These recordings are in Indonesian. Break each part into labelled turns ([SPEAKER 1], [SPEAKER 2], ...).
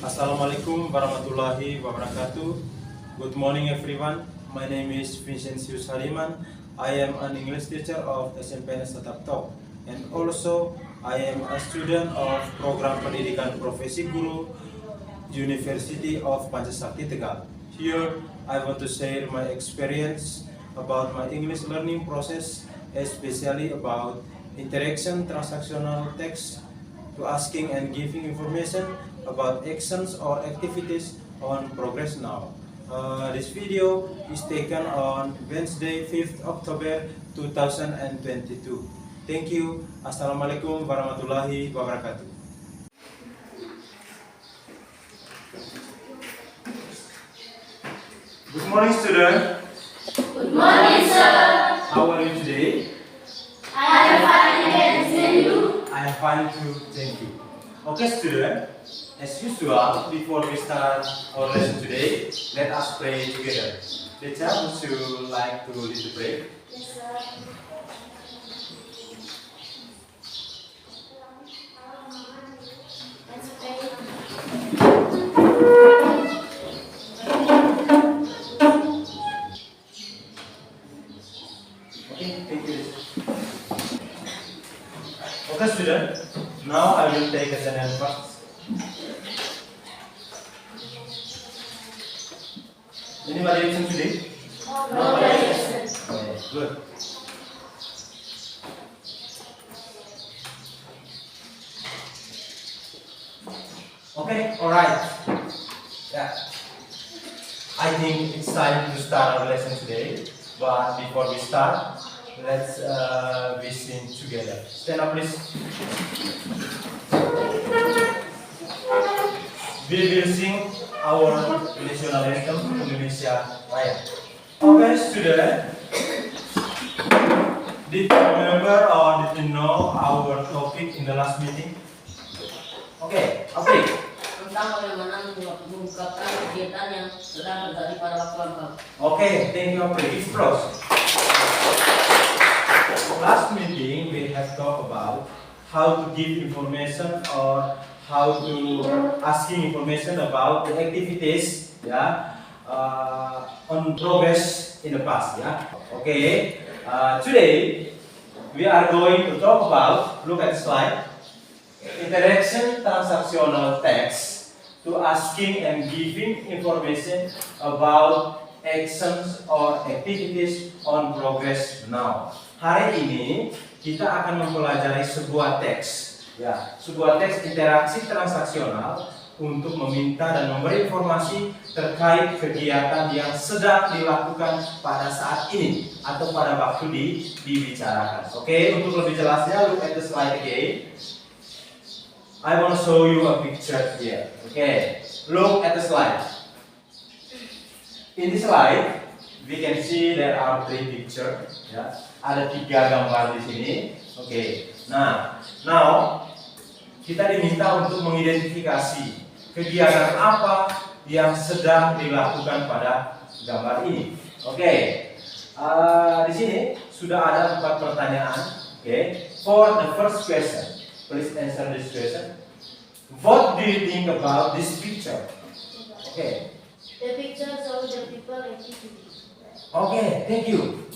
[SPEAKER 1] Assalamualaikum warahmatullahi wabarakatuh. Good morning everyone. My name is Vincentius Hariman. I am an English teacher of SMPN Tataptok, and also I am a student of Program Pendidikan Profesi Guru University of Pancasakti Tegal. Here I want to share my experience about my English learning process, especially about interaction transactional text to asking and giving information about actions or activities on progress now. This video is taken on Wednesday 5th October 2022. Thank you. Assalamualaikum warahmatullahi wabarakatuh. Good morning, student.
[SPEAKER 2] Good morning, sir.
[SPEAKER 1] How are you today?
[SPEAKER 2] I am fine, thank you.
[SPEAKER 1] I am fine too, thank you. Okay, student. As usual, before we start our lesson today, let us pray together. Teacher, would you like to lead the prayer?
[SPEAKER 2] Yes, sir. Let's pray.
[SPEAKER 1] Okay, thank you. Okay, student. Now I will take a sentence first. Anybody listen today?
[SPEAKER 2] Nobody listen.
[SPEAKER 1] Okay, good. Okay, alright. Yeah. I think it's time to start our lesson today. But before we start, let's we sing together. Stand up, please. We will sing our national anthem, Indonesia Raya. Okay, student. Did you remember or did you know our topic in the last meeting? Okay, April.
[SPEAKER 3] Tentang bagaimana mengungkapkan kegiatan yang sedang terjadi pada waktu lampau.
[SPEAKER 1] Okay, thank you, April. It's close. Last meeting we have talked about how to give information or how to asking information about the activities, on progress in the past, Okay. Today we are going to talk about, look at the slide, interaction transactional text to asking and giving information about actions or activities on progress now. Hari ini kita akan mempelajari sebuah teks, sebuah teks interaksi transaksional untuk meminta dan memberi informasi terkait kegiatan yang sedang dilakukan pada saat ini atau pada waktu dibicarakan. Oke, untuk lebih jelasnya, look at the slide again. I want to show you a picture here. Okay, look at the slide. In this slide, we can see there are three pictures. Ada 3 gambar di sini. Okay. Nah, now kita diminta untuk mengidentifikasi kegiatan apa yang sedang dilakukan pada gambar ini. Okay. Di sini sudah ada 4 pertanyaan. Okay. For the first question, please answer this question. What do you think about this picture? Okay.
[SPEAKER 2] The picture shows the people activity.
[SPEAKER 1] Okay, thank you.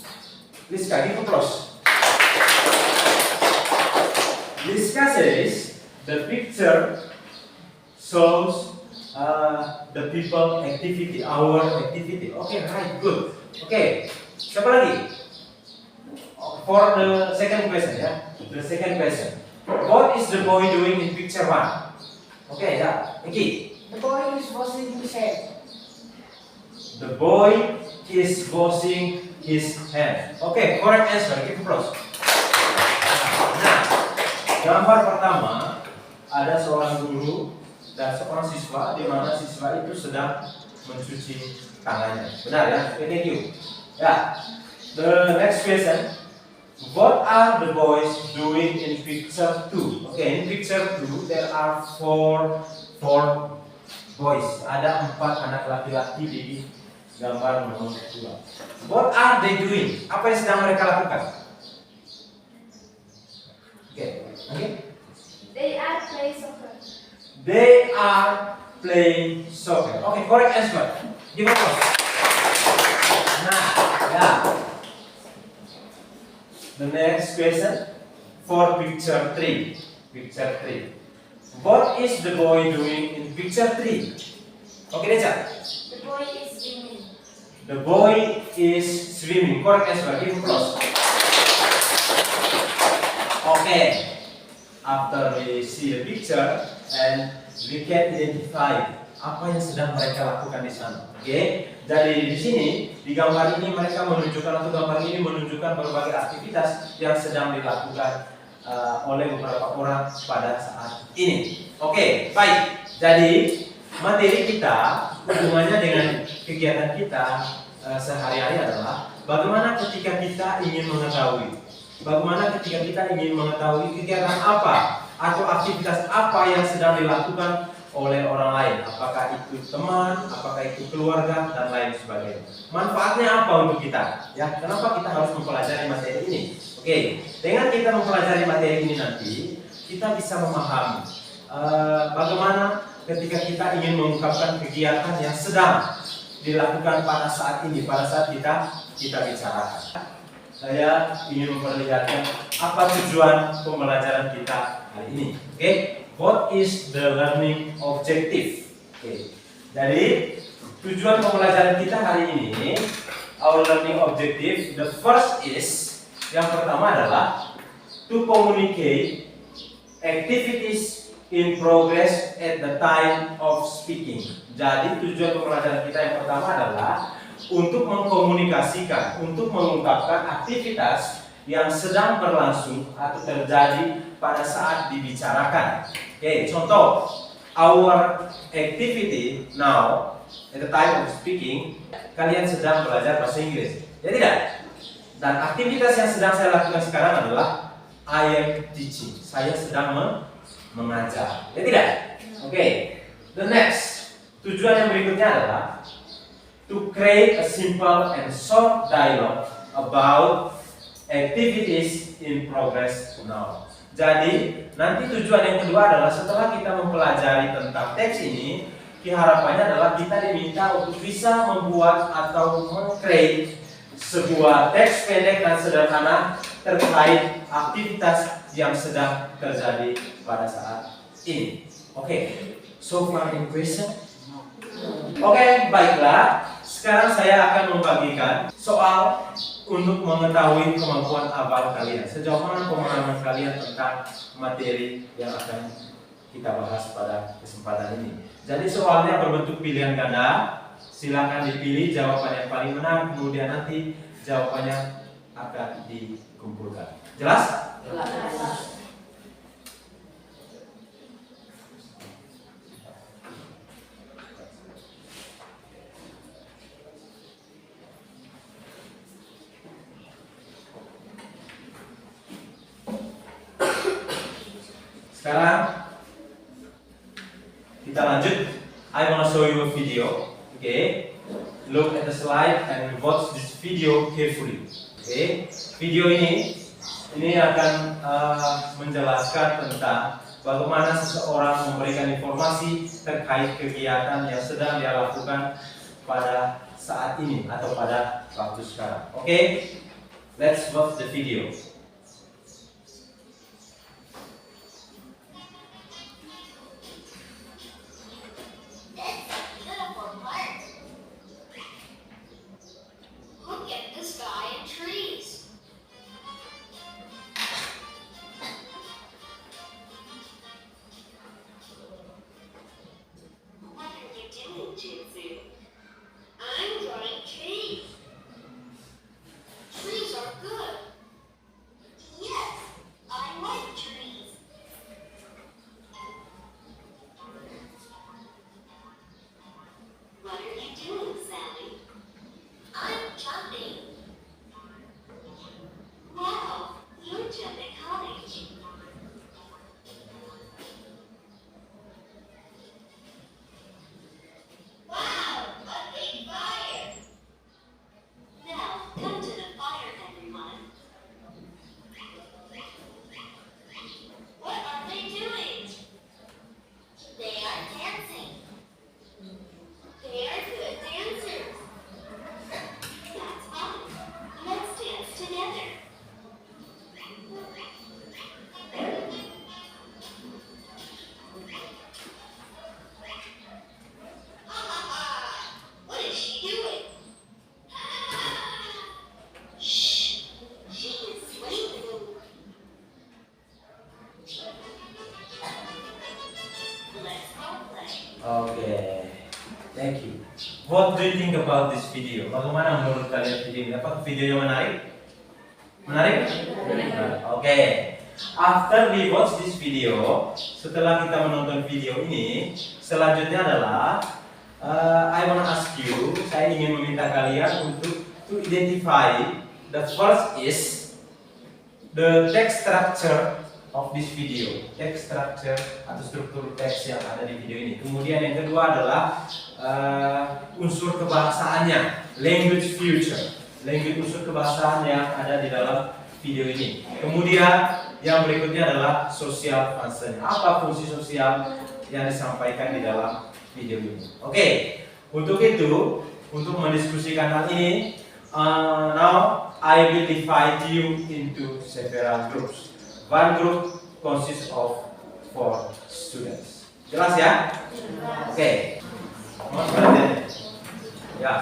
[SPEAKER 1] Liska, give applause. Liska says the picture shows the people activity, our activity. Okay, right, good. Okay, siapa lagi? For the second question, The second question. What is the boy doing in picture 1? Okay, Nikki.
[SPEAKER 3] The boy is washing his head.
[SPEAKER 1] The boy is washing his hands. Okay, correct answer. Give applause. Nah, gambar pertama ada seorang guru dan seorang siswa, di mana siswa itu sedang mencuci tangannya. Benar ya? Okay, thank you. The next question. What are the boys doing in picture 2? Okay, in picture 2 there are four boys. Ada 4 anak laki-laki di gambar nomor 2. What are they doing? Apa yang sedang mereka lakukan? Okay.
[SPEAKER 2] They are play soccer.
[SPEAKER 1] They are playing soccer. Okay, correct answer. Give applause. Nah, yeah. The next question for picture 3. Picture 3. What is the boy doing in picture 3? Okay, Deca.
[SPEAKER 2] The boy is swimming.
[SPEAKER 1] The boy is swimming. Correct answer. Give applause. Okay. After we see the picture and we can identify apa yang sedang mereka lakukan di sana. Oke. Jadi di sini di gambar ini mereka menunjukkan atau gambar ini menunjukkan berbagai aktivitas yang sedang dilakukan oleh beberapa orang pada saat ini. Oke, baik. Jadi materi kita hubungannya dengan kegiatan kita sehari-hari adalah bagaimana ketika kita ingin mengetahui kegiatan apa atau aktivitas apa yang sedang dilakukan oleh orang lain, apakah itu teman, apakah itu keluarga dan lain sebagainya. Manfaatnya apa untuk kita? Ya, kenapa kita harus mempelajari materi ini? Oke, dengan kita mempelajari materi ini nanti kita bisa memahami bagaimana ketika kita ingin mengungkapkan kegiatan yang sedang dilakukan pada saat ini, pada saat kita bicarakan. Saya ingin memperlihatkan apa tujuan pembelajaran kita hari ini. Oke, what is the learning objective? Oke, jadi tujuan pembelajaran kita hari ini, our learning objective, the first is, yang pertama adalah to communicate activities in progress at the time of speaking. Jadi tujuan pembelajaran kita yang pertama adalah untuk mengkomunikasikan, untuk mengungkapkan aktivitas yang sedang berlangsung atau terjadi pada saat dibicarakan. Oke, contoh, our activity now at the time of speaking, kalian sedang belajar bahasa Inggris, ya tidak? Dan aktivitas yang sedang saya lakukan sekarang adalah I am teaching, saya sedang mengajar, ya tidak? Oke, the next, tujuan yang berikutnya adalah to create a simple and short dialogue about activities in progress now. Jadi, nanti tujuan yang kedua adalah setelah kita mempelajari tentang teks ini, harapannya adalah kita diminta untuk bisa membuat atau meng-create sebuah teks pendek dan sederhana terkait aktivitas yang sedang terjadi pada saat ini. Oke, so far in question? Oke, baiklah. Sekarang saya akan membagikan soal untuk mengetahui kemampuan hafal kalian. Sejauh mana pemahaman kalian tentang materi yang akan kita bahas pada kesempatan ini. Jadi soalnya berbentuk pilihan ganda. Silakan dipilih jawaban yang paling benar, kemudian nanti jawabannya akan dikumpulkan. Jelas?
[SPEAKER 3] Jelas.
[SPEAKER 1] Sekarang kita lanjut. I want to show you a video. Okay, look at the slide and watch this video carefully. Okay, video ini akan menjelaskan tentang bagaimana seseorang memberikan informasi terkait kegiatan yang sedang dia lakukan pada saat ini atau pada waktu sekarang. Okay, let's watch the video.
[SPEAKER 4] Look at the sky and trees. What are you doing, Jinzu? I'm drawing trees. Trees are good. Let's roleplay.
[SPEAKER 1] Okay, thank you. What do you think about this video? Bagaimana menurut kalian video ini? Apakah video yang menarik? Menarik? Oke. After we watch this video, setelah kita menonton video ini, selanjutnya adalah I wanna ask you, saya ingin meminta kalian untuk to identify the first is the text structure of this video, text structure atau struktur teks yang ada di video ini. Kemudian yang kedua adalah unsur kebahasaannya, language feature, language unsur kebahasaan yang ada di dalam video ini. Kemudian yang berikutnya adalah social function. Apa fungsi sosial yang disampaikan di dalam video ini? Oke, untuk itu, untuk mendiskusikan hal ini, now I will divide you into several groups. One group consists of 4 students. Jelas ya? Oke. Mohon perhatian. Ya.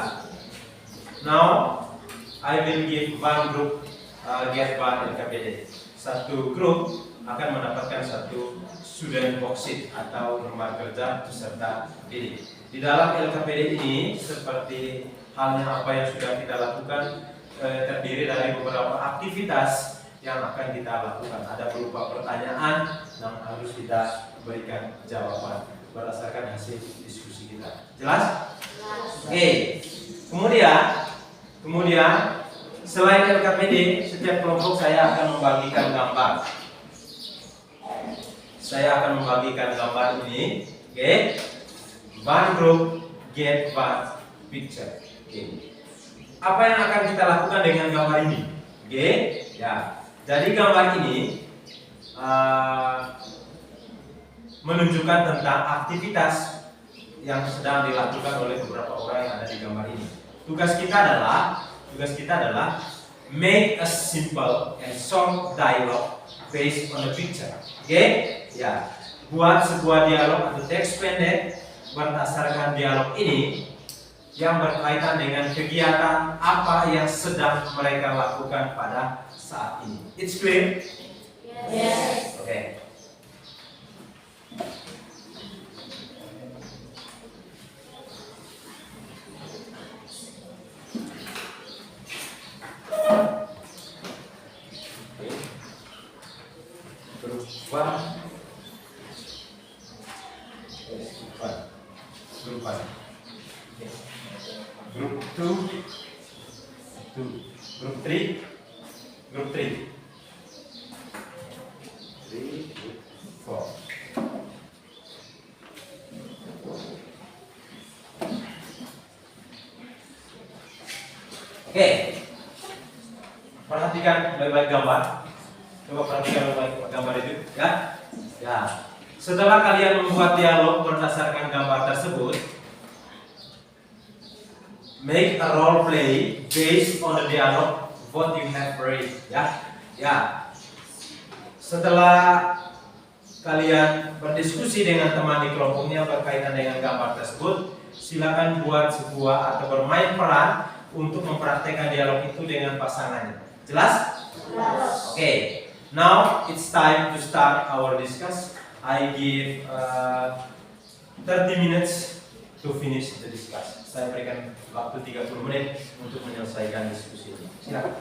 [SPEAKER 1] Now I will give one group get one LKPD. Satu grup akan mendapatkan satu student worksheet atau lembar kerja peserta didik. Di dalam LKPD ini seperti halnya apa yang sudah kita lakukan, terdiri dari beberapa aktivitas yang akan kita lakukan. Ada berupa pertanyaan yang harus kita berikan jawaban berdasarkan hasil diskusi kita. Jelas? Oke. Kemudian selain LKPD, setiap kelompok saya akan membagikan gambar. Saya akan membagikan gambar ini. Oke. One group get one picture. Oke. Apa yang akan kita lakukan dengan gambar ini? Oke. Ya. Jadi gambar ini menunjukkan tentang aktivitas yang sedang dilakukan oleh beberapa orang yang ada di gambar ini. Tugas kita adalah make a simple and short dialogue based on the picture. Oke? Ya. Buat sebuah dialog atau teks pendek berdasarkan dialog ini yang berkaitan dengan kegiatan apa yang sedang mereka lakukan pada saat ini. It's clear?
[SPEAKER 2] Yes.
[SPEAKER 1] Oke. Grup 1. Grup 1. Group 2, Group 3, Group 3, 4. Oke, perhatikan baik-baik gambar. Coba perhatikan baik-baik gambar itu, ya. Ya. Setelah kalian membuat dialog berdasarkan gambar tersebut, make a role play based on the dialogue what you have read, ya. Ya. Setelah kalian berdiskusi dengan teman di kelompoknya berkaitan dengan gambar tersebut, silakan buat sebuah atau bermain peran untuk mempraktekkan dialog itu dengan pasangannya. Jelas?
[SPEAKER 2] Yes.
[SPEAKER 1] Okay. Now it's time to start our discuss. I give 30 minutes to finish the discuss. Saya berikan waktu 30 menit untuk menyelesaikan diskusi ini. Silakan.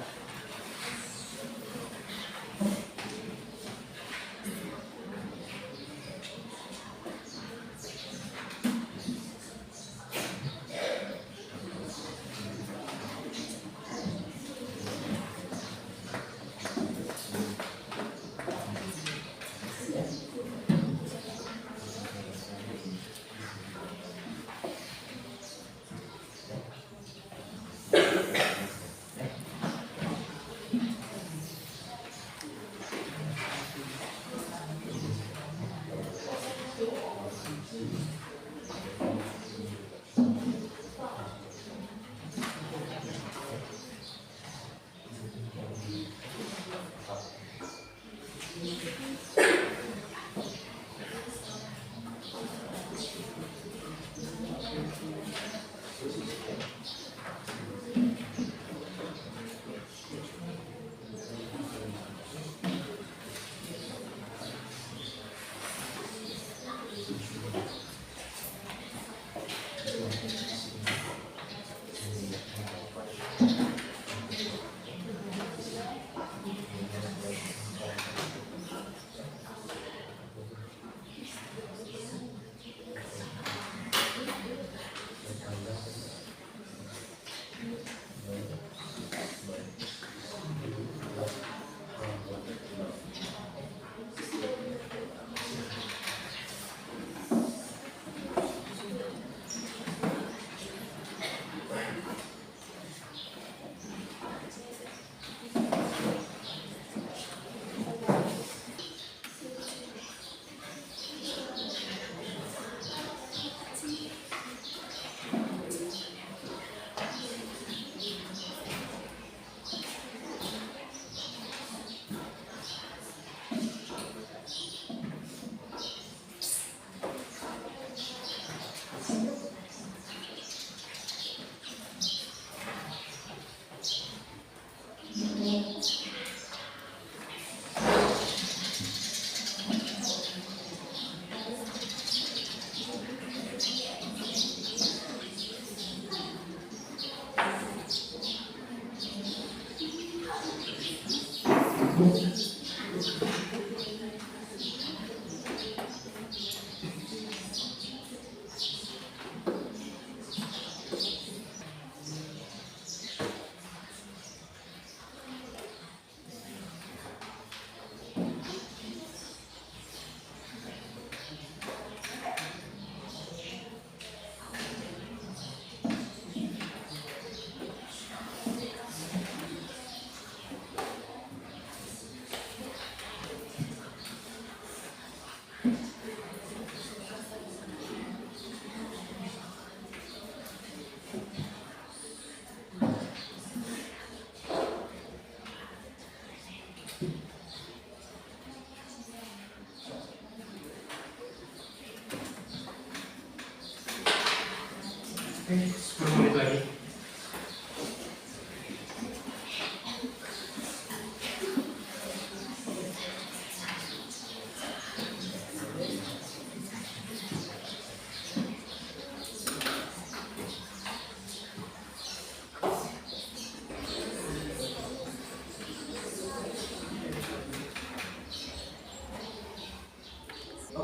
[SPEAKER 1] Oke, 10 menit lagi.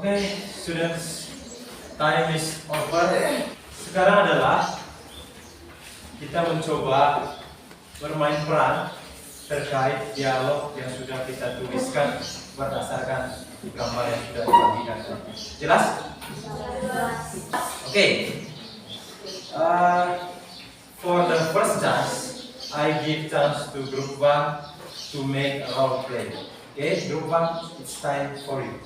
[SPEAKER 1] Oke, students, time is over. Sekarang adalah kita mencoba bermain peran terkait dialog yang sudah kita tuliskan berdasarkan gambar yang sudah dibagikan. Jelas? Oke. For the first chance, I give chance to group 1 to make a role play. Okay, group 1, it's time for you.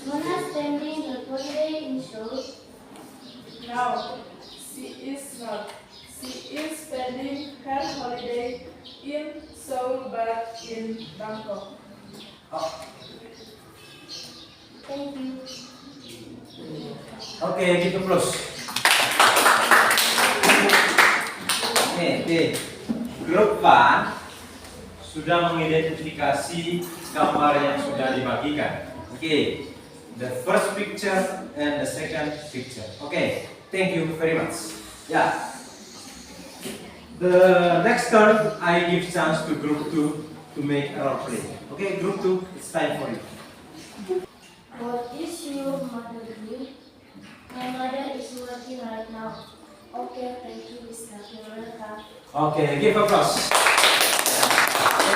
[SPEAKER 2] Mona spending her holiday in Seoul.
[SPEAKER 5] No, she is not. She is spending her holiday in Seoul but in Bangkok.
[SPEAKER 1] Oh,
[SPEAKER 2] Thank you.
[SPEAKER 1] oke, gitu plus. Oke. Grup 1 sudah mengidentifikasi gambar yang sudah dibagikan. Oke. The first picture and the second picture. Okay, thank you very much. Yeah. The next turn, I give chance to group 2 to make a role play. Okay, group 2, it's time for you.
[SPEAKER 2] What is your mother doing? My mother is working right now. Okay, thank you, Mr. Welcome.
[SPEAKER 1] Okay, give applause.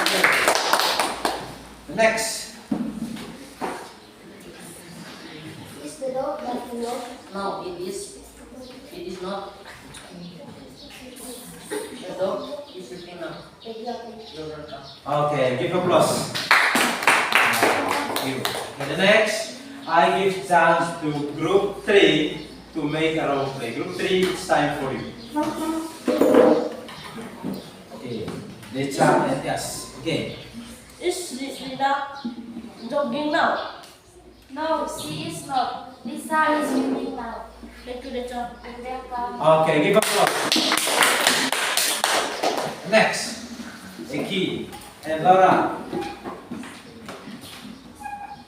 [SPEAKER 1] Okay. The next.
[SPEAKER 2] Is the dog barking dog?
[SPEAKER 3] No, it is not. The dog is sleeping now.
[SPEAKER 2] Thank you, thank you.
[SPEAKER 3] You're welcome.
[SPEAKER 1] Okay, give applause. Thank you. And the next, I give chance to group 3 to make a role play. Group 3, it's time for you. Okay, Decha and Tias. Okay.
[SPEAKER 3] Is Lina jogging now?
[SPEAKER 2] No, she is not. Lisa is swimming now.
[SPEAKER 3] Thank you, Decha.
[SPEAKER 2] Welcome.
[SPEAKER 1] Okay, give applause. Next, Eki and Laura.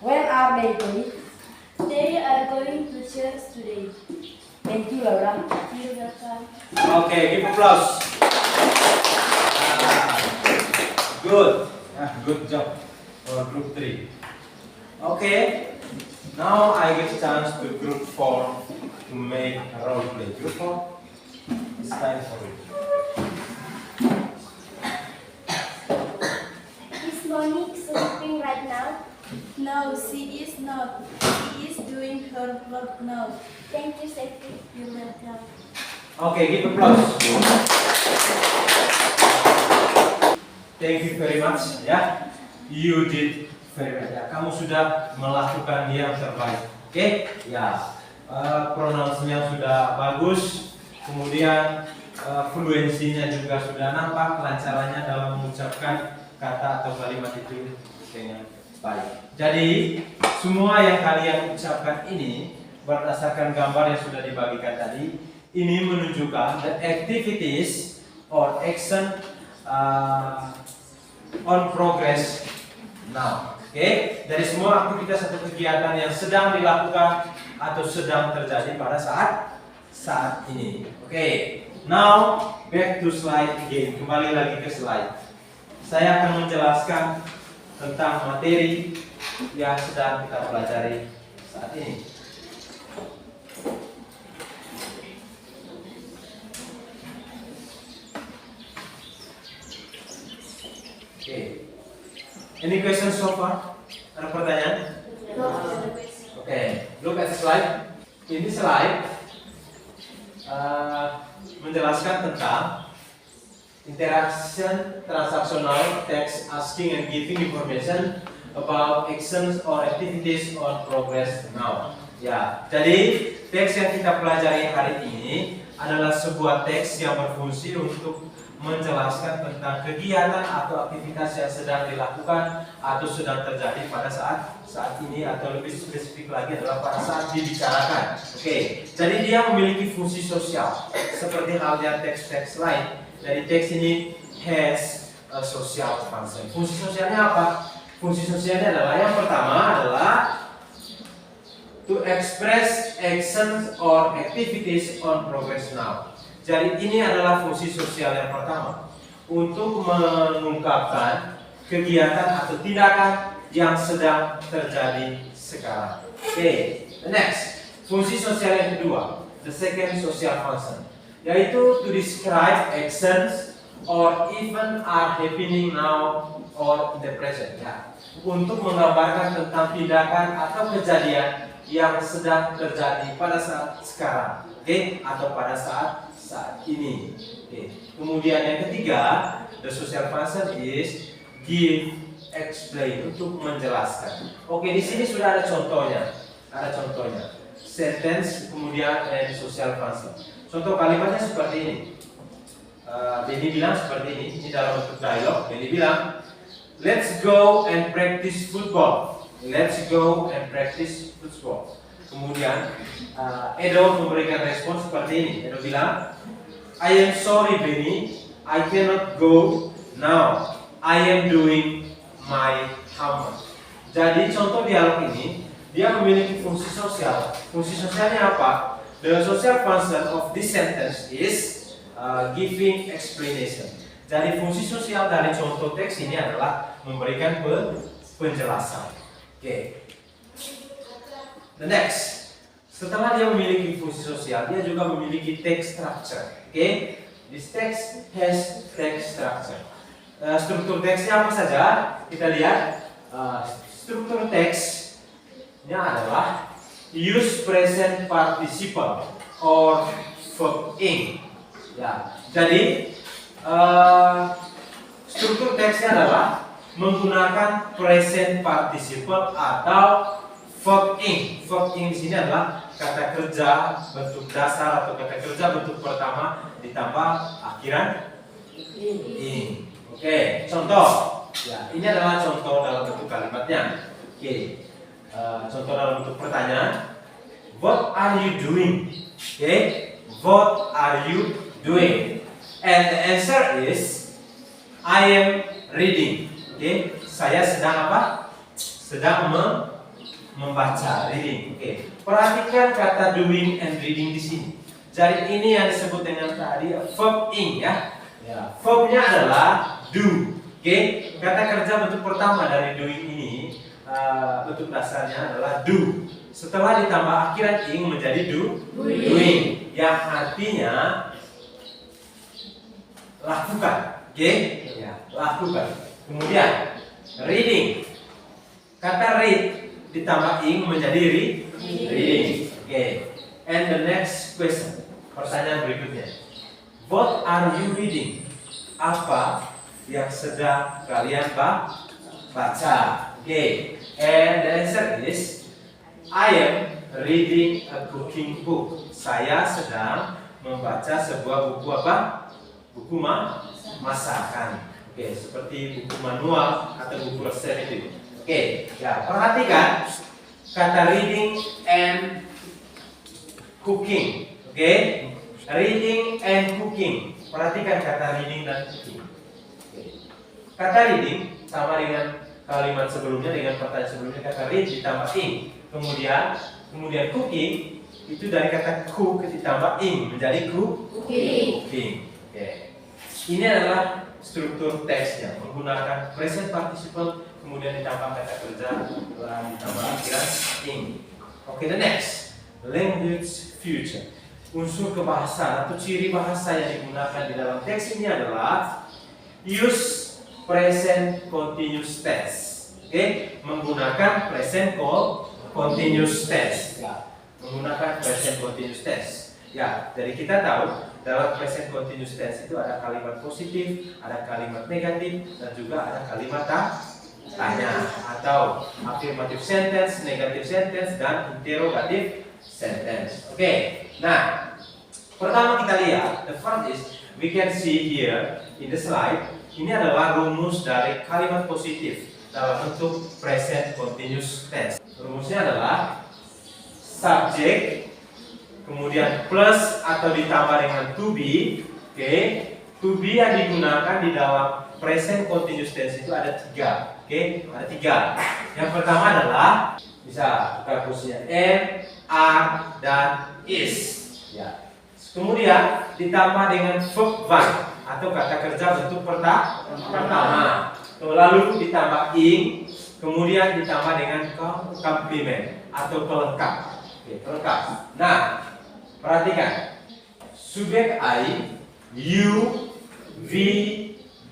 [SPEAKER 5] When are they going?
[SPEAKER 2] They are going to church today.
[SPEAKER 3] Thank you, Laura.
[SPEAKER 2] You're welcome.
[SPEAKER 1] Okay, give applause. Good. Good job for group 3. Okay, now I give chance to group 4 to make a role play. Group 4, it's time for you.
[SPEAKER 2] Is Monique sleeping right now?
[SPEAKER 5] No, she is not. She is doing her work now.
[SPEAKER 2] Thank you, Sophie. You're welcome.
[SPEAKER 1] Okay, give applause. Thank you very much. Ya, you did very well. Ya, kamu sudah melakukan yang terbaik. Oke, ya, pronounce-nya sudah bagus. Kemudian fluensinya juga sudah nampak, kelancarannya dalam mengucapkan kata atau kalimat itu dengan baik. Jadi semua yang kalian ucapkan ini berdasarkan gambar yang sudah dibagikan tadi, ini menunjukkan the activities or action on progress now. Oke, dari semua aktivitas atau kegiatan yang sedang dilakukan atau sedang terjadi pada saat ini. Oke, now back to slide again. Kembali lagi ke slide. Saya akan menjelaskan tentang materi yang sedang kita pelajari saat ini. Oke. Any questions so far? Ada pertanyaan? Oke, look at the slide. Ini slide menjelaskan tentang interaction transactional text asking and giving information about actions or activities on progress now. Ya, jadi teks yang kita pelajari hari ini adalah sebuah teks yang berfungsi untuk menjelaskan tentang kegiatan atau aktivitas yang sedang dilakukan atau sedang terjadi pada saat ini, atau lebih spesifik lagi adalah pada saat dibicarakan. Oke, jadi dia memiliki fungsi sosial seperti halnya teks-teks lain. Dari teks ini has a social function. Fungsi sosialnya apa? Fungsi sosialnya adalah yang pertama adalah to express actions or activities on progress now. Jadi ini adalah fungsi sosial yang pertama, untuk mengungkapkan kegiatan atau tindakan yang sedang terjadi sekarang. Oke, the next. Fungsi sosial yang kedua, the second social function, yaitu to describe actions or even are happening now or in the present. Ya, untuk menggambarkan tentang tindakan atau kejadian yang sedang terjadi pada saat sekarang, atau pada saat ini. Kemudian yang ketiga, the social function is give, explain, untuk menjelaskan. Di sini sudah ada contohnya. Sentence, kemudian social function. Contoh kalimatnya seperti ini. Benny bilang seperti ini dalam bentuk dialog. Benny bilang, let's go and practice football. Let's go and practice football. Kemudian Edo memberikan respon seperti ini. Edo bilang, I am sorry Benny, I cannot go now. I am doing my homework. Jadi contoh dialog ini dia memiliki fungsi sosial. Fungsi sosialnya apa? The social function of this sentence is giving explanation. Jadi fungsi sosial dari contoh teks ini adalah memberikan penjelasan. The next. Setelah dia memiliki fungsi sosial, dia juga memiliki text structure. This text has text structure. Struktur teksnya apa saja? Kita lihat. Struktur teksnya adalah use present participle or verb ing. Ya, jadi struktur teksnya adalah menggunakan present participle atau verb ing. Verb ing di sini adalah kata kerja bentuk dasar atau kata kerja bentuk pertama ditambah akhiran ing. Contoh. Ya, ini adalah contoh dalam bentuk kalimatnya. Contoh dalam bentuk pertanyaan. What are you doing? What are you doing? And the answer is I am reading. Saya sedang apa? Sedang membaca, reading. Oke. Perhatikan kata doing and reading di sini. Jadi ini yang disebut dengan tadi verb ing ya. Verbnya adalah do. Oke. Kata kerja bentuk pertama dari doing ini bentuk dasarnya adalah do. Setelah ditambah akhiran ing menjadi doing, yang artinya lakukan. Oke? Ya, lakukan. Kemudian reading. Kata read ditambah ing menjadi reading. Oke. And the next question. Pertanyaan berikutnya. What are you reading? Apa yang sedang kalian baca? Oke. And the answer is I am reading a cooking book. Saya sedang membaca sebuah buku apa? Buku masakan. Oke, seperti buku manual atau buku resep itu. Oke, ya perhatikan kata reading and cooking. Oke, reading and cooking. Perhatikan kata reading dan cooking. Oke. Kata reading sama dengan kalimat sebelumnya, dengan pertanyaan sebelumnya, kata read ditambah ing. Kemudian cooking itu dari kata cook ditambah ing menjadi cooking. Oke. Ini adalah struktur teksnya menggunakan present participle kemudian ditambah kata kerja ditambah akhiran ing. Oke, the next language future. Unsur kebahasaan atau ciri bahasa yang digunakan di dalam teks ini adalah use present continuous tense. Oke, menggunakan present continuous tense. Ya, menggunakan present continuous tense. Ya, dari kita tahu dalam present continuous tense itu ada kalimat positif, ada kalimat negatif, dan juga ada kalimat tanya atau affirmative sentence, negative sentence, dan interrogative sentence. Oke, nah pertama kita lihat, the first is we can see here in the slide. Ini adalah rumus dari kalimat positif dalam bentuk present continuous tense. Rumusnya adalah subject, kemudian plus atau ditambah dengan to be. Oke, to be yang digunakan di dalam present continuous tense itu ada 3. Oke, ada 3. Yang pertama adalah bisa tukar posisinya am, are, dan is. Ya. Kemudian ditambah dengan verb one atau kata kerja bentuk pertama. Lalu ditambah ing, kemudian ditambah dengan complement atau pelengkap. Oke, pelengkap. Nah, perhatikan. Subjek I, you, we,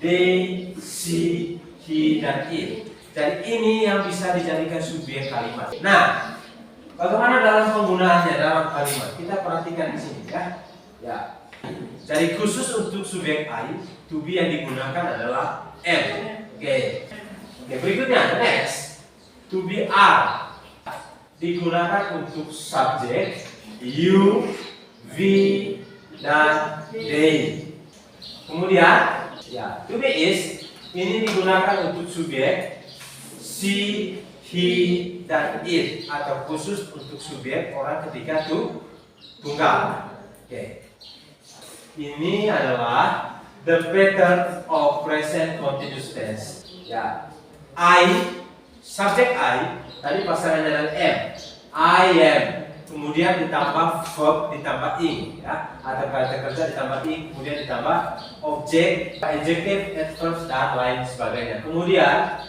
[SPEAKER 1] they, she, he, dan it. Jadi ini yang bisa dijadikan subjek kalimat. Nah, bagaimana dalam penggunaannya dalam kalimat? Kita perhatikan di sini ya. Ya. Jadi khusus untuk subjek I, to be yang digunakan adalah am. Oke. Berikutnya next. To be are digunakan untuk subjek you, we, dan they. Kemudian ya, to be is ini digunakan untuk subjek she, he, dan it atau khusus untuk subjek orang ketika tunggal. Oke. Ini adalah the pattern of present continuous tense. Ya. I, subjek I tadi pasangannya dengan am. I am. Kemudian ditambah verb ditambah ing ya. Ada kata kerja ditambah ing, kemudian ditambah objek, adjective, adverbs, dan lain sebagainya. Kemudian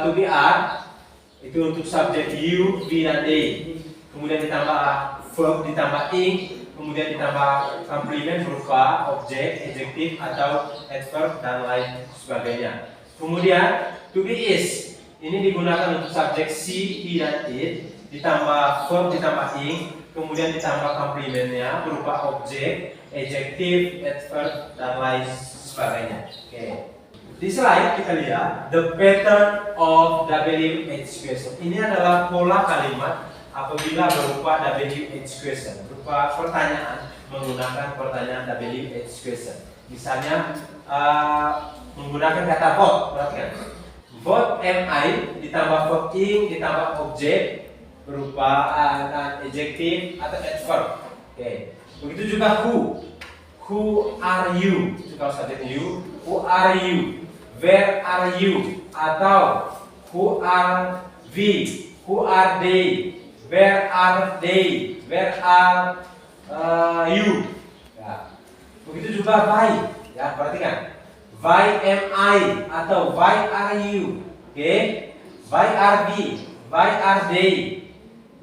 [SPEAKER 1] to be are itu untuk subjek you, we, dan they. Kemudian ditambah verb ditambah ing, kemudian ditambah complement berupa objek, adjektif, atau adverb, dan lain sebagainya. Kemudian to be is ini digunakan untuk subjek she, he, dan it, ditambah verb ditambah ing, kemudian ditambah complementnya berupa objek, adjektif, adverb, dan lain sebagainya. Oke. Di slide kita lihat the pattern of WH question. Ini adalah pola kalimat apabila berupa WH question, berupa pertanyaan menggunakan pertanyaan WH question. Misalnya menggunakan kata vote, perhatikan. Vote MI ditambah verb ing ditambah objek berupa adjektif atau adverb. Oke. Begitu juga who. Who are you? Itu kalau subjek you. Who are you? Where are you? Atau who are we? Who are they? Where are they? Where are you? Ya. Begitu juga why. Ya, perhatikan. Why am I atau why are you? Oke. Why are we? Why are they?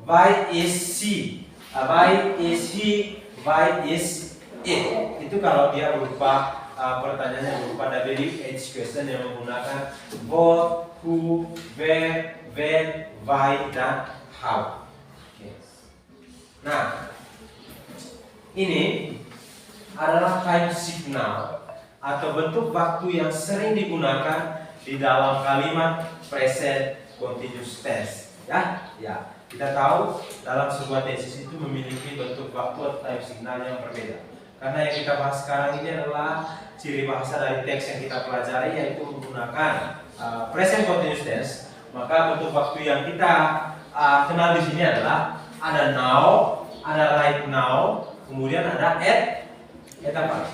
[SPEAKER 1] Why is she? Why is he? Why is it? Itu kalau dia berupa pertanyaan yang berupa WH question yang menggunakan what, who, where, when, why, dan how. Oke. Nah, ini adalah time signal atau bentuk waktu yang sering digunakan di dalam kalimat present continuous tense. Ya. Kita tahu dalam sebuah tesis itu memiliki bentuk waktu atau time signal yang berbeda. Karena yang kita bahas sekarang ini adalah ciri bahasa dari teks yang kita pelajari, yaitu menggunakan present continuous tense. Maka bentuk waktu yang kita kenal di sini adalah ada now, ada right now, kemudian ada at apa?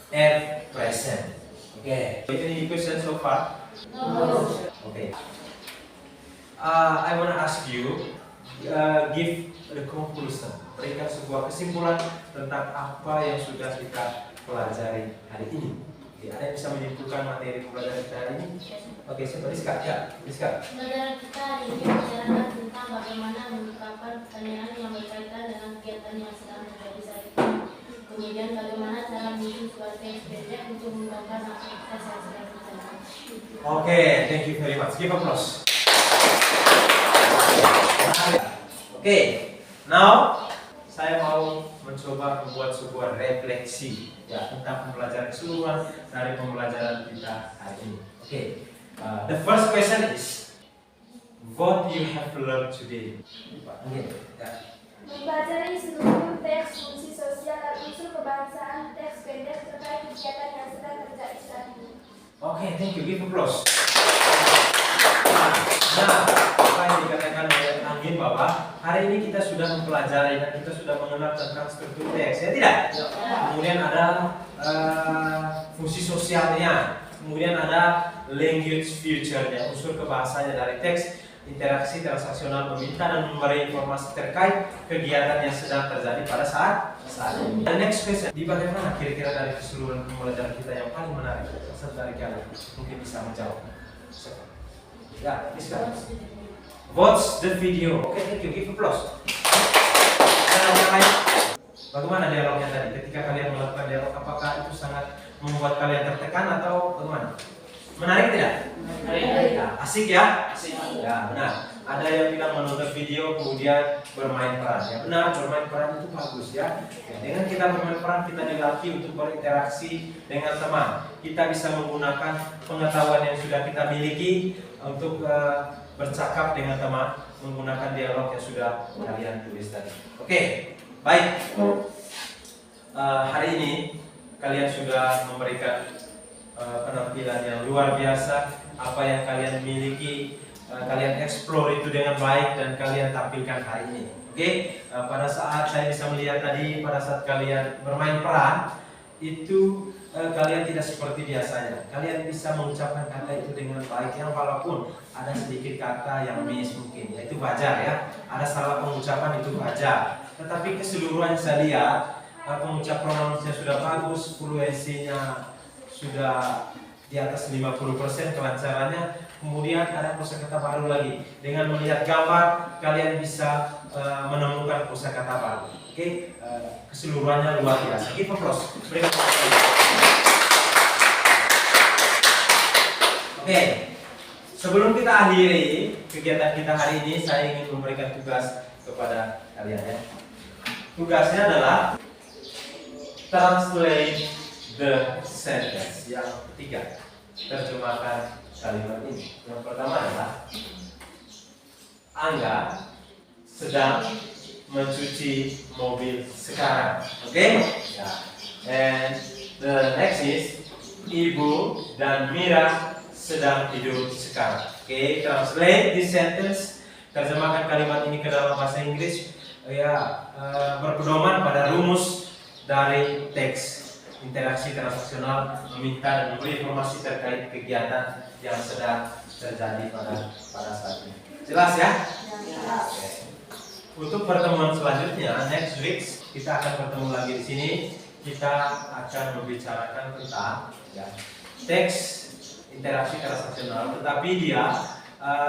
[SPEAKER 1] At present. Oke. Any question so far?
[SPEAKER 2] No.
[SPEAKER 1] Okay. I wanna ask you, give the conclusion. Berikan sebuah kesimpulan tentang apa yang sudah kita pelajari hari ini. Oke, ada yang bisa menyimpulkan materi pelajaran kita hari ini? Oke, siapa Rizka? Ya, Rizka.
[SPEAKER 2] Pelajaran kita hari ini membicarakan tentang bagaimana mengungkapkan pertanyaan yang berkaitan dengan kegiatan yang sedang terjadi saat ini. Kemudian bagaimana cara menyusun sebuah teks pendek untuk mengungkapkan aktivitas yang sedang terjadi.
[SPEAKER 1] Oke, thank you very much. Give applause. Oke, now saya mau mencoba membuat sebuah refleksi ya tentang pembelajaran keseluruhan dari pembelajaran kita hari ini. Oke, the first question is, what you have learned today? Ya.
[SPEAKER 2] Mempelajari seluruh teks fungsi sosial dan unsur kebangsaan, teks pendek terkait kegiatan yang sedang terjadi saat ini.
[SPEAKER 1] Oke, thank you. Give applause. Nah, apa yang dikatakan oleh Angin bahwa hari ini kita sudah mempelajari dan kita sudah mengenal tentang struktur teks, ya tidak? Kemudian ada fungsi sosialnya, kemudian ada language feature-nya, unsur kebahasanya dari teks, interaksi transaksional meminta dan memberi informasi terkait kegiatan yang sedang terjadi pada saat ini. The next question, di bagaimana kira-kira dari keseluruhan pembelajaran kita yang paling menarik? Pesan dari kalian mungkin bisa menjawab. Ya, bisa. Watch the video. Oke, thank you. Give applause. Dan yang lain, bagaimana dialognya tadi? Ketika kalian melakukan dialog, apakah itu sangat membuat kalian tertekan atau bagaimana? Menarik tidak?
[SPEAKER 3] Menarik.
[SPEAKER 1] Ya, asik ya?
[SPEAKER 3] Asik.
[SPEAKER 1] Ya, benar. Ada yang bilang menonton video kemudian bermain peran. Ya, benar, bermain peran itu bagus ya. Dengan kita bermain peran, kita dilatih untuk berinteraksi dengan teman. Kita bisa menggunakan pengetahuan yang sudah kita miliki untuk bercakap dengan teman, menggunakan dialog yang sudah kalian tulis tadi. Oke, baik. Hari ini kalian sudah memberikan penampilan yang luar biasa. Apa yang kalian miliki, kalian explore itu dengan baik dan kalian tampilkan hari ini. Oke, pada saat saya bisa melihat tadi, pada saat kalian bermain peran itu kalian tidak seperti biasanya. Kalian bisa mengucapkan kata itu dengan baik, yang walaupun ada sedikit kata yang miss mungkin, ya, itu wajar ya. Ada salah pengucapan, itu wajar. Tetapi keseluruhan saya lihat pengucap pronunciasinya sudah bagus, fluensinya sudah di atas 50% kelancarannya. Kemudian ada kosakata baru lagi. Dengan melihat gambar, kalian bisa menemukan kosakata baru. Oke, keseluruhannya luar biasa. Give applause. Oke, sebelum kita akhiri kegiatan kita hari ini, saya ingin memberikan tugas kepada kalian ya. Tugasnya adalah translate the sentence. Yang ketiga, terjemahkan kalimat ini. Yang pertama adalah Angga sedang mencuci mobil sekarang. Oke? Ya. And the next is Ibu dan Mira sedang tidur sekarang. Oke, translate this sentence. Terjemahkan kalimat ini ke dalam bahasa Inggris. Ya, berpedoman pada rumus dari teks. Interaksi transaksional meminta dan memberi informasi terkait kegiatan yang sedang terjadi pada saat ini. Jelas ya? Oke. Untuk pertemuan selanjutnya, next week kita akan bertemu lagi di sini. Kita akan membicarakan tentang ya, teks interaksi transaksional, tetapi dia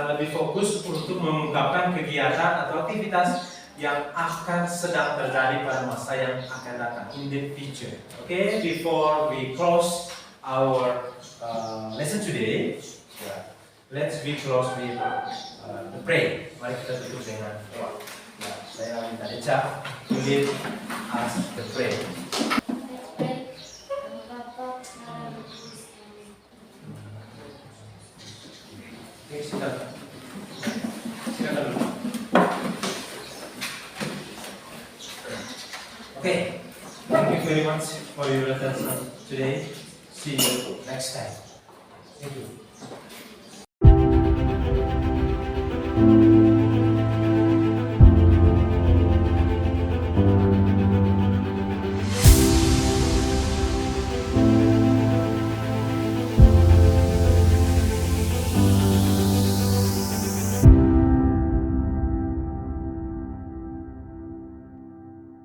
[SPEAKER 1] lebih fokus untuk mengungkapkan kegiatan atau aktivitas yang akan sedang terjadi pada masa yang akan datang, in the future. Okay, before we close our lesson today, let's be close with the pray. Mari kita tutup dengan doa. Ya, saya minta Eca to lead us the pray. Oke, silakan. Silakan dulu. Okay, thank you very much for your attention today. See you next time. Thank you.